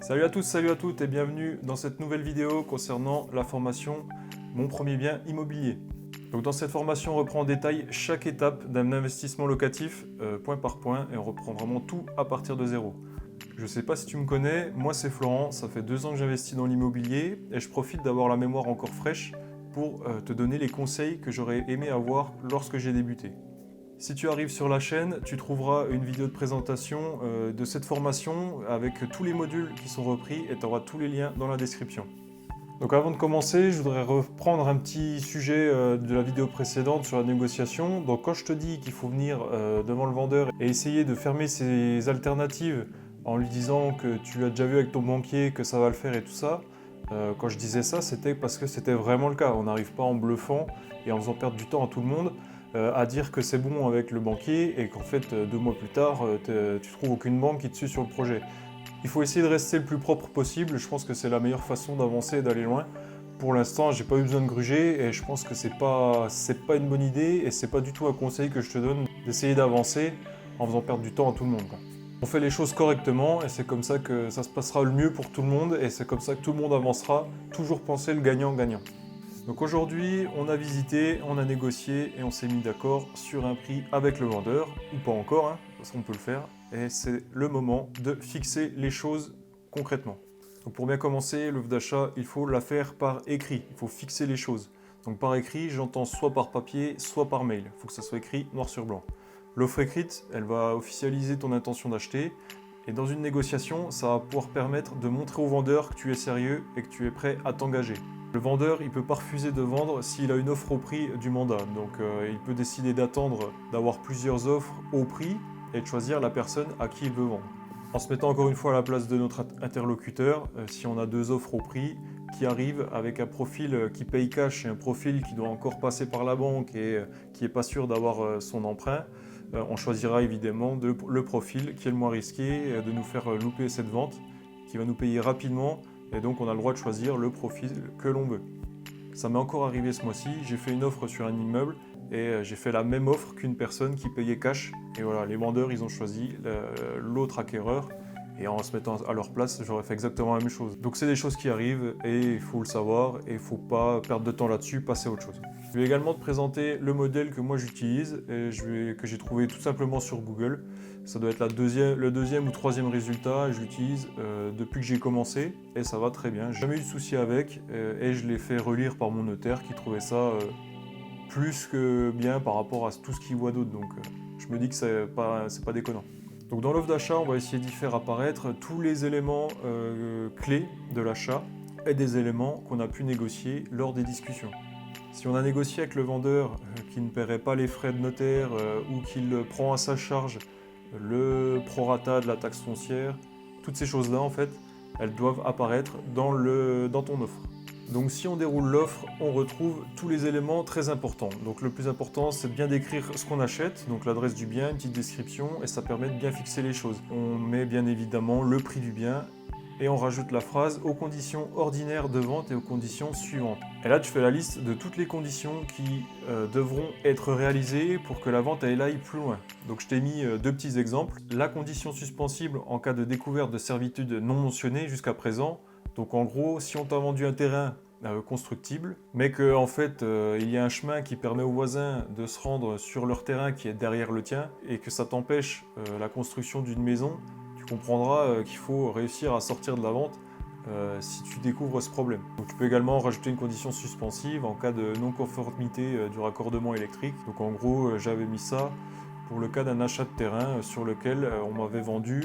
Salut à tous, salut à toutes et bienvenue dans cette nouvelle vidéo concernant la formation Mon premier bien immobilier. Donc dans cette formation, on reprend en détail chaque étape d'un investissement locatif, point par point, et on reprend vraiment tout à partir de zéro. Je ne sais pas si tu me connais, moi c'est Florent, ça fait 2 ans que j'investis dans l'immobilier et je profite d'avoir la mémoire encore fraîche pour te donner les conseils que j'aurais aimé avoir lorsque j'ai débuté. Si tu arrives sur la chaîne, tu trouveras une vidéo de présentation de cette formation avec tous les modules qui sont repris et tu auras tous les liens dans la description. Donc avant de commencer, je voudrais reprendre un petit sujet de la vidéo précédente sur la négociation. Donc quand je te dis qu'il faut venir devant le vendeur et essayer de fermer ses alternatives en lui disant que tu as déjà vu avec ton banquier que ça va le faire et tout ça, quand je disais ça, c'était parce que c'était vraiment le cas. On n'arrive pas en bluffant et en faisant perdre du temps à tout le monde à dire que c'est bon avec le banquier et qu'en fait 2 mois plus tard, tu trouves aucune banque qui te suit sur le projet. Il faut essayer de rester le plus propre possible, je pense que c'est la meilleure façon d'avancer et d'aller loin. Pour l'instant, j'ai pas eu besoin de gruger et je pense que c'est pas une bonne idée et c'est pas du tout un conseil que je te donne d'essayer d'avancer en faisant perdre du temps à tout le monde, quoi. On fait les choses correctement et c'est comme ça que ça se passera le mieux pour tout le monde et c'est comme ça que tout le monde avancera. Toujours penser le gagnant-gagnant. Donc aujourd'hui, on a visité, on a négocié et on s'est mis d'accord sur un prix avec le vendeur, ou pas encore, hein, parce qu'on peut le faire. Et c'est le moment de fixer les choses concrètement. Donc pour bien commencer, l'offre d'achat, il faut la faire par écrit, il faut fixer les choses. Donc par écrit, j'entends soit par papier, soit par mail. Il faut que ça soit écrit noir sur blanc. L'offre écrite, elle va officialiser ton intention d'acheter. Et dans une négociation, ça va pouvoir permettre de montrer au vendeur que tu es sérieux et que tu es prêt à t'engager. Le vendeur, il ne peut pas refuser de vendre s'il a une offre au prix du mandat. Donc il peut décider d'attendre d'avoir plusieurs offres au prix et de choisir la personne à qui il veut vendre. En se mettant encore une fois à la place de notre interlocuteur, si on a 2 offres au prix qui arrivent avec un profil qui paye cash et un profil qui doit encore passer par la banque et qui n'est pas sûr d'avoir son emprunt, on choisira évidemment le profil qui est le moins risqué de nous faire louper cette vente, qui va nous payer rapidement et donc on a le droit de choisir le profil que l'on veut. Ça m'est encore arrivé ce mois-ci, j'ai fait une offre sur un immeuble et j'ai fait la même offre qu'une personne qui payait cash. Et voilà, les vendeurs, ils ont choisi l'autre acquéreur et en se mettant à leur place, j'aurais fait exactement la même chose. Donc c'est des choses qui arrivent et il faut le savoir et il ne faut pas perdre de temps là-dessus, passer à autre chose. Je vais également te présenter le modèle que moi j'utilise et que j'ai trouvé tout simplement sur Google. Ça doit être le deuxième ou troisième résultat, je l'utilise depuis que j'ai commencé et ça va très bien. J'ai jamais eu de souci avec et je l'ai fait relire par mon notaire qui trouvait ça plus que bien par rapport à tout ce qu'il voit d'autre. Donc je me dis que c'est pas déconnant. Donc dans l'offre d'achat, on va essayer d'y faire apparaître tous les éléments clés de l'achat et des éléments qu'on a pu négocier lors des discussions. Si on a négocié avec le vendeur qui ne paierait pas les frais de notaire ou qu'il prend à sa charge le prorata de la taxe foncière, toutes ces choses-là, en fait, elles doivent apparaître dans ton offre. Donc si on déroule l'offre, on retrouve tous les éléments très importants. Donc le plus important, c'est de bien décrire ce qu'on achète, donc l'adresse du bien, une petite description, et ça permet de bien fixer les choses. On met bien évidemment le prix du bien, et on rajoute la phrase aux conditions ordinaires de vente et aux conditions suivantes. Et là, tu fais la liste de toutes les conditions qui devront être réalisées pour que la vente aille plus loin. Donc je t'ai mis 2 petits exemples. La condition suspensible en cas de découverte de servitude non mentionnée jusqu'à présent. Donc en gros, si on t'a vendu un terrain constructible, mais qu'en en fait il y a un chemin qui permet aux voisins de se rendre sur leur terrain qui est derrière le tien et que ça t'empêche la construction d'une maison, tu comprendras qu'il faut réussir à sortir de la vente si tu découvres ce problème. Donc tu peux également rajouter une condition suspensive en cas de non-conformité du raccordement électrique. Donc en gros, j'avais mis ça pour le cas d'un achat de terrain sur lequel on m'avait vendu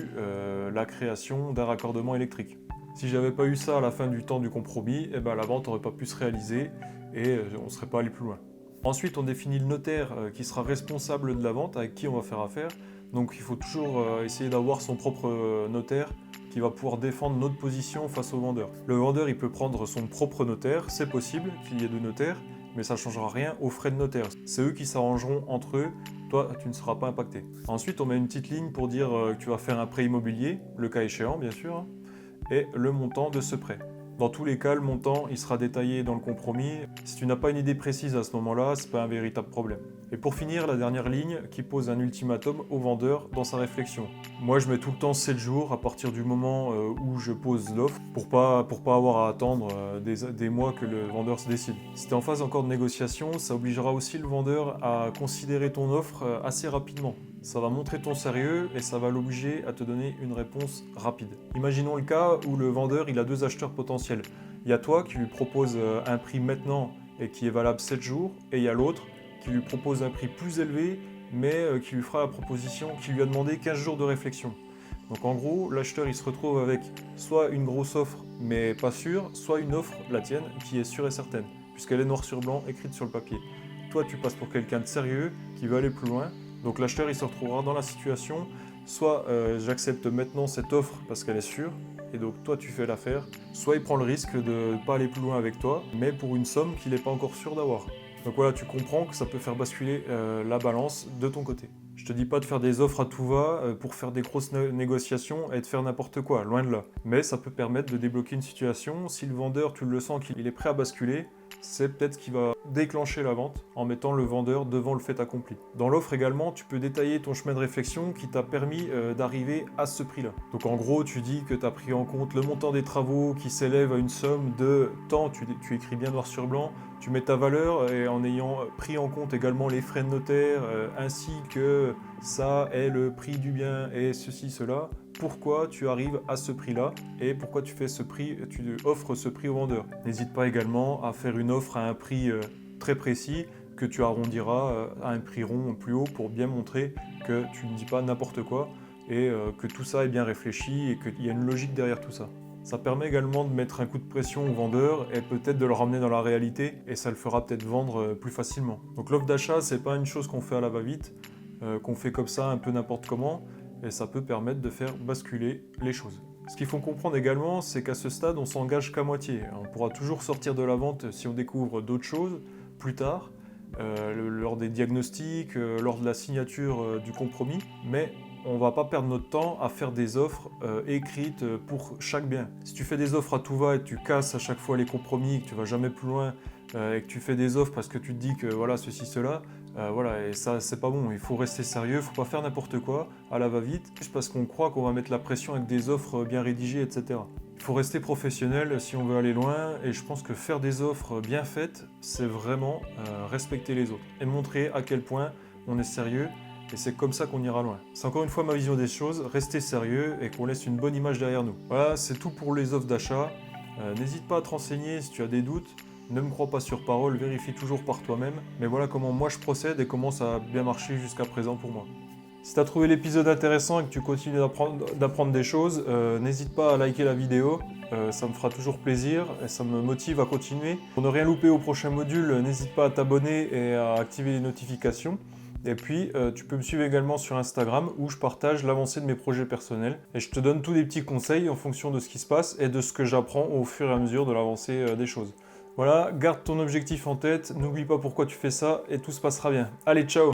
la création d'un raccordement électrique. Si j'avais pas eu ça à la fin du temps du compromis, eh ben, la vente n'aurait pas pu se réaliser et on ne serait pas allé plus loin. Ensuite, on définit le notaire qui sera responsable de la vente, avec qui on va faire affaire. Donc il faut toujours essayer d'avoir son propre notaire qui va pouvoir défendre notre position face au vendeur. Le vendeur, il peut prendre son propre notaire, c'est possible qu'il y ait 2 notaires, mais ça ne changera rien aux frais de notaire. C'est eux qui s'arrangeront entre eux, toi tu ne seras pas impacté. Ensuite, on met une petite ligne pour dire que tu vas faire un prêt immobilier, le cas échéant bien sûr, et le montant de ce prêt. Dans tous les cas, le montant il sera détaillé dans le compromis. Si tu n'as pas une idée précise à ce moment-là, ce n'est pas un véritable problème. Et pour finir, la dernière ligne qui pose un ultimatum au vendeur dans sa réflexion. Moi, je mets tout le temps 7 jours à partir du moment où je pose l'offre pour pas avoir à attendre des mois que le vendeur se décide. Si tu es en phase encore de négociation, ça obligera aussi le vendeur à considérer ton offre assez rapidement. Ça va montrer ton sérieux et ça va l'obliger à te donner une réponse rapide. Imaginons le cas où le vendeur il a 2 acheteurs potentiels. Il y a toi qui lui propose un prix maintenant et qui est valable 7 jours, et il y a l'autre qui lui propose un prix plus élevé, mais qui lui fera la proposition, qui lui a demandé 15 jours de réflexion. Donc en gros, l'acheteur il se retrouve avec soit une grosse offre mais pas sûre, soit une offre, la tienne, qui est sûre et certaine, puisqu'elle est noir sur blanc, écrite sur le papier. Toi tu passes pour quelqu'un de sérieux, qui veut aller plus loin, donc l'acheteur il se retrouvera dans la situation, soit j'accepte maintenant cette offre parce qu'elle est sûre, et donc toi tu fais l'affaire, soit il prend le risque de ne pas aller plus loin avec toi, mais pour une somme qu'il n'est pas encore sûr d'avoir. Donc voilà, tu comprends que ça peut faire basculer la balance de ton côté. Je te dis pas de faire des offres à tout va pour faire des grosses négociations et de faire n'importe quoi, loin de là. Mais ça peut permettre de débloquer une situation. Si le vendeur, tu le sens qu'il est prêt à basculer, c'est peut-être ce qui va déclencher la vente en mettant le vendeur devant le fait accompli. Dans l'offre également, tu peux détailler ton chemin de réflexion qui t'a permis d'arriver à ce prix-là. Donc en gros, tu dis que tu as pris en compte le montant des travaux qui s'élève à une somme de temps, tu écris bien noir sur blanc, tu mets ta valeur et en ayant pris en compte également les frais de notaire ainsi que ça est le prix du bien et ceci, cela. Pourquoi tu arrives à ce prix-là et pourquoi tu fais ce prix, tu offres ce prix au vendeur. N'hésite pas également à faire une offre à un prix très précis que tu arrondiras à un prix rond plus haut pour bien montrer que tu ne dis pas n'importe quoi et que tout ça est bien réfléchi et qu'il y a une logique derrière tout ça. Ça permet également de mettre un coup de pression au vendeur et peut-être de le ramener dans la réalité et ça le fera peut-être vendre plus facilement. Donc l'offre d'achat, c'est pas une chose qu'on fait à la va-vite, qu'on fait comme ça un peu n'importe comment, et ça peut permettre de faire basculer les choses. Ce qu'il faut comprendre également, c'est qu'à ce stade, on s'engage qu'à moitié. On pourra toujours sortir de la vente si on découvre d'autres choses plus tard, lors des diagnostics, lors de la signature du compromis, mais on ne va pas perdre notre temps à faire des offres écrites pour chaque bien. Si tu fais des offres à tout va et que tu casses à chaque fois les compromis, que tu ne vas jamais plus loin et que tu fais des offres parce que tu te dis que voilà ceci, cela, voilà, et ça c'est pas bon. Il faut rester sérieux, il ne faut pas faire n'importe quoi à la va-vite, juste parce qu'on croit qu'on va mettre la pression avec des offres bien rédigées, etc. Il faut rester professionnel si on veut aller loin et je pense que faire des offres bien faites, c'est vraiment respecter les autres et montrer à quel point on est sérieux. Et c'est comme ça qu'on ira loin. C'est encore une fois ma vision des choses, rester sérieux et qu'on laisse une bonne image derrière nous. Voilà, c'est tout pour les offres d'achat. N'hésite pas à te renseigner si tu as des doutes. Ne me crois pas sur parole, vérifie toujours par toi-même. Mais voilà comment moi je procède et comment ça a bien marché jusqu'à présent pour moi. Si tu as trouvé l'épisode intéressant et que tu continues d'apprendre des choses, n'hésite pas à liker la vidéo. Ça me fera toujours plaisir et ça me motive à continuer. Pour ne rien louper au prochain module, n'hésite pas à t'abonner et à activer les notifications. Et puis, tu peux me suivre également sur Instagram où je partage l'avancée de mes projets personnels. Et je te donne tous des petits conseils en fonction de ce qui se passe et de ce que j'apprends au fur et à mesure de l'avancée des choses. Voilà, garde ton objectif en tête, n'oublie pas pourquoi tu fais ça et tout se passera bien. Allez, ciao!